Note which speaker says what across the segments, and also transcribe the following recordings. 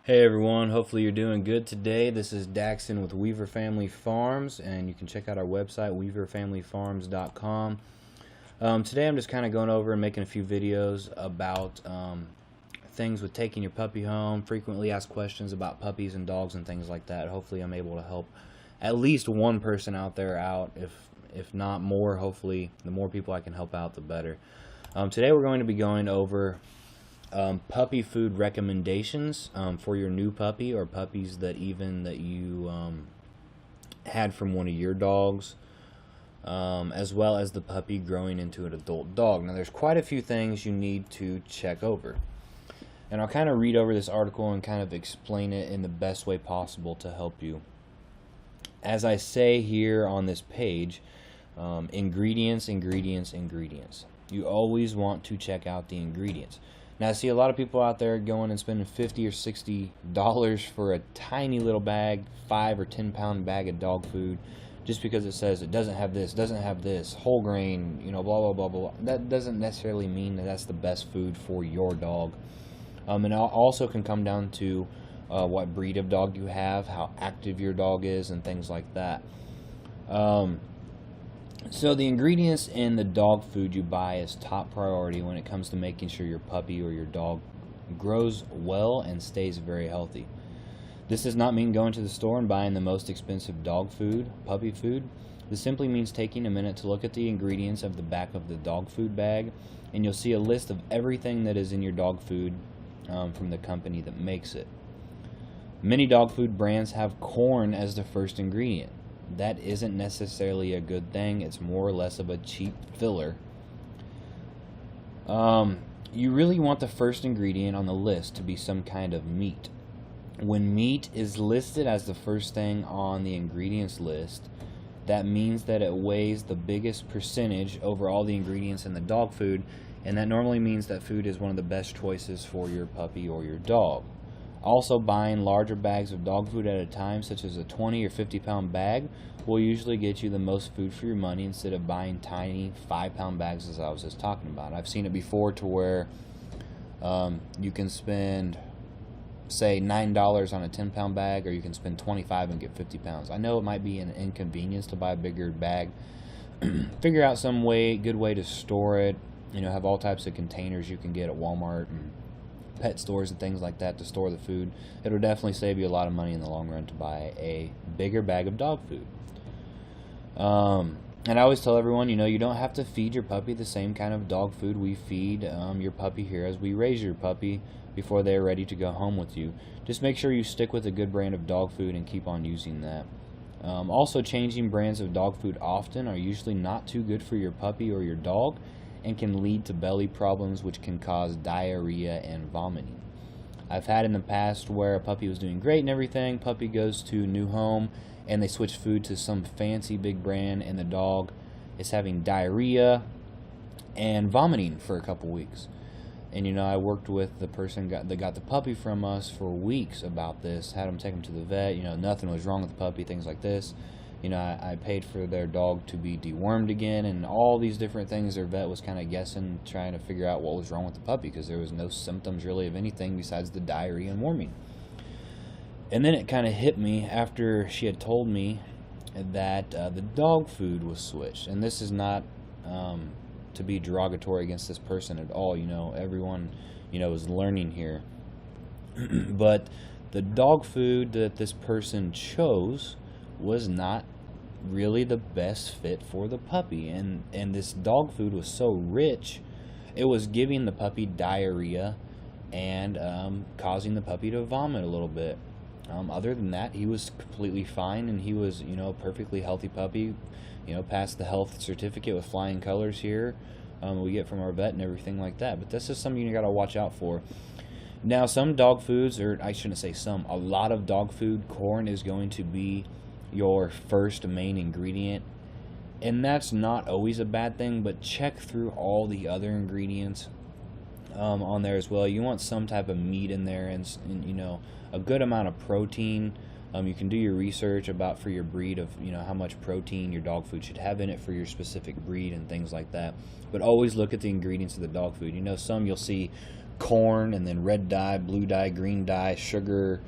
Speaker 1: Hey everyone, hopefully you're doing good today. This is Daxon with Weaver Family Farms, and you can check out our website, weaverfamilyfarms.com. Today I'm just kind of going over and making a few videos about things with taking your puppy home, frequently asked questions about puppies and dogs and things like that. Hopefully I'm able to help at least one person out there out, if not more. Hopefully the more people I can help out, the better. Today we're going to be going over puppy food recommendations for your new puppy or puppies that you had from one of your dogs, as well as the puppy growing into an adult dog. Now, there's quite a few things you need to check over, and I'll kind of read over this article and kind of explain it in the best way possible to help you. As I say here on this page, ingredients, ingredients, ingredients. You always want to check out the ingredients. Now, I see a lot of people out there going and spending $50 or $60 for a tiny little bag, 5 or 10 pound bag of dog food, just because it says it doesn't have this, whole grain, blah, blah, blah, blah. That doesn't necessarily mean that that's the best food for your dog. And it also can come down to what breed of dog you have, how active your dog is, and things like that. So the ingredients in the dog food you buy is top priority when it comes to making sure your puppy or your dog grows well and stays very healthy. This does not mean going to the store and buying the most expensive dog food, puppy food. This simply means taking a minute to look at the ingredients of the back of the dog food bag, and you'll see a list of everything that is in your dog food from the company that makes it. Many dog food brands have corn as the first ingredient. That isn't necessarily a good thing. It's more or less of a cheap filler. You really want the first ingredient on the list to be some kind of meat. When meat is listed as the first thing on the ingredients list, that means that it weighs the biggest percentage over all the ingredients in the dog food, and that normally means that food is one of the best choices for your puppy or your dog. Also, buying larger bags of dog food at a time, such as a 20 or 50 pound bag, will usually get you the most food for your money instead of buying tiny 5-pound bags, as I was just talking about. I've seen it before to where you can spend, say, $9 on a 10-pound bag, or you can spend $25 and get 50 pounds. I know it might be an inconvenience to buy a bigger bag. Figure out some good way to store it. Have all types of containers you can get at Walmart and pet stores and things like that to store the food. It'll definitely save you a lot of money in the long run to buy a bigger bag of dog food. And I always tell everyone, you don't have to feed your puppy the same kind of dog food we feed your puppy here as we raise your puppy before they're ready to go home with you. Just make sure you stick with a good brand of dog food and keep on using that. Also, changing brands of dog food often are usually not too good for your puppy or your dog, and can lead to belly problems, which can cause diarrhea and vomiting. I've had in the past where a puppy was doing great and everything, puppy goes to a new home, and they switch food to some fancy big brand, and the dog is having diarrhea and vomiting for a couple weeks. And I worked with the person that got the puppy from us for weeks about this, had them take him to the vet, nothing was wrong with the puppy, things like this. I paid for their dog to be dewormed again, and all these different things. Their vet was kind of guessing, trying to figure out what was wrong with the puppy, because there was no symptoms really of anything besides the diarrhea and worming. And then it kind of hit me after she had told me that the dog food was switched. And this is not to be derogatory against this person at all. Everyone, is learning here. But the dog food that this person chose was not really the best fit for the puppy, and this dog food was so rich, it was giving the puppy diarrhea and causing the puppy to vomit a little bit. Other than that, he was completely fine, and he was a perfectly healthy puppy, passed the health certificate with flying colors here, we get from our vet and everything like that. But this is something you got to watch out for. Now, some dog foods, or I shouldn't say some, a lot of dog food, corn is going to be your first main ingredient, and that's not always a bad thing, but check through all the other ingredients on there as well. You want some type of meat in there, and a good amount of protein. You can do your research about for your breed of how much protein your dog food should have in it for your specific breed and things like that, but always look at the ingredients of the dog food. Some you'll see corn and then red dye, blue dye, green dye, sugar,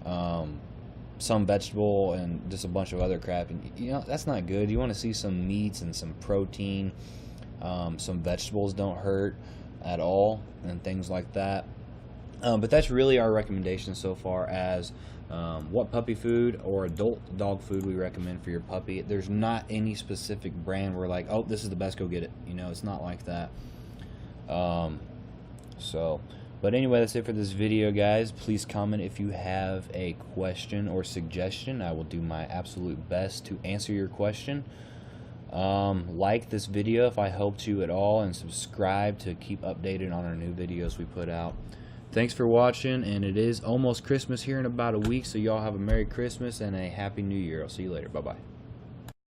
Speaker 1: some vegetable, and just a bunch of other crap. And you know, that's not good. You want to see some meats and some protein. Some vegetables don't hurt at all, and things like that. But that's really our recommendation so far as what puppy food or adult dog food we recommend for your puppy. There's not any specific brand where like, oh, this is the best, go get it. You know, it's not like that. But anyway, that's it for this video, guys. Please comment if you have a question or suggestion. I will do my absolute best to answer your question. Like this video if I helped you at all, and subscribe to keep updated on our new videos we put out. Thanks for watching, and it is almost Christmas here in about a week, so y'all have a Merry Christmas and a Happy New Year. I'll see you later. Bye-bye.